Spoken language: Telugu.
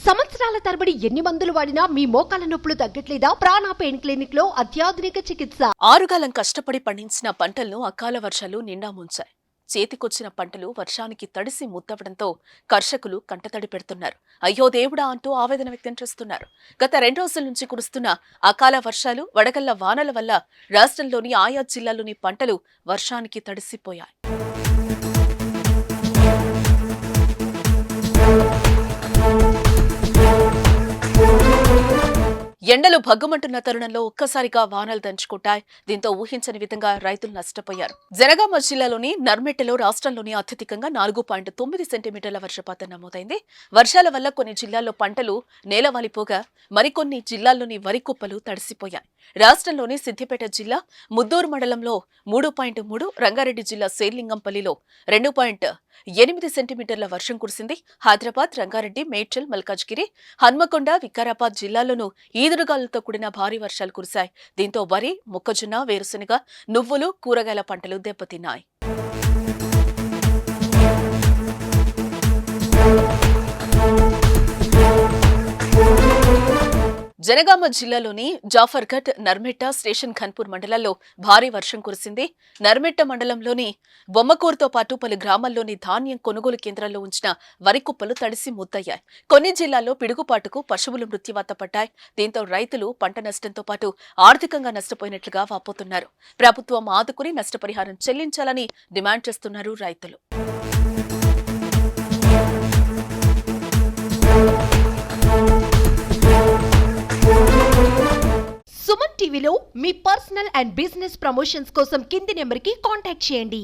సంవత్సరాల తరబడి ఎన్ని మందులు వాడినా మీ మోకాల నొప్పులు తగ్గట్లేదా? ప్రాణ పెయిన్ క్లినిక్ లో అత్యాధునిక చికిత్స. ఆరుగాలం కష్టపడి పండించిన పంటలను అకాల వర్షాలు నిండా ముంచాయి. చేతికొచ్చిన పంటలు వర్షానికి తడిసి ముద్దవడంతో కర్షకులు కంటతడి పెడుతున్నారు. అయ్యో దేవుడా అంటూ ఆవేదన వ్యక్తం చేస్తున్నారు. గత 2 రోజుల నుంచి కురుస్తున్న అకాల వర్షాలు, వడగళ్ల వానల వల్ల రాష్ట్రంలోని ఆయా జిల్లాల్లోని పంటలు వర్షానికి తడిసిపోయాయి. ఎండలు భగ్గుమంటున్న తరుణంలో ఒక్కసారిగా వానలు దంచుకుంటాయి. దీంతో ఊహించని విధంగా రైతులు నష్టపోయారు. జనగామ జిల్లాలోని నర్మెట్టలో రాష్ట్రంలోని అత్యధికంగా 4.9 సెంటీమీటర్ల వర్షపాతం నమోదైంది. వర్షాల వల్ల కొన్ని జిల్లాల్లో పంటలు నేలవాలిపోగా మరికొన్ని జిల్లాల్లోని వరి కుప్పలు తడిసిపోయాయి. రాష్ట్రంలోని సిద్దిపేట జిల్లా ముద్దూరు మండలంలో 3.3, రంగారెడ్డి జిల్లా శేర్లింగంపల్లిలో 2.8 సెంటీమీటర్ల వర్షం కురిసింది. హైదరాబాద్, రంగారెడ్డి, మేడ్చల్, మల్కాజ్గిరి, హన్మకొండ, వికారాబాద్ జిల్లాల్లోనూ ఈదురుగాలులతో కూడిన భారీ వర్షాలు కురిశాయి. దీంతో వరి, మొక్కజొన్న, వేరుశెనగ, నువ్వులు, కూరగాయల పంటలు దెబ్బతిన్నాయి. జనగామ జిల్లాలోని జాఫర్ఘట్, నర్మెట్ట, స్టేషన్ ఖన్పూర్ మండలాల్లో భారీ వర్షం కురిసింది. నర్మెట్ట మండలంలోని బొమ్మకూరుతో పాటు పలు గ్రామాల్లోని ధాన్యం కొనుగోలు కేంద్రాల్లో ఉంచిన వరి కుప్పలు తడిసి ముద్దయ్యాయి. కొన్ని జిల్లాల్లో పిడుగుపాటుకు పశువులు మృత్యువాత పడ్డాయి. దీంతో రైతులు పంట నష్టంతో పాటు ఆర్థికంగా నష్టపోయినట్లుగా వాపోతున్నారు. ప్రభుత్వం ఆదుకుని నష్టపరిహారం చెల్లించాలని డిమాండ్ చేస్తున్నారు రైతులు. సుమన్ టీవీలో మీ పర్సనల్ అండ్ బిజినెస్ ప్రమోషన్స్ కోసం కింది నెంబర్కి కాంటాక్ట్ చేయండి.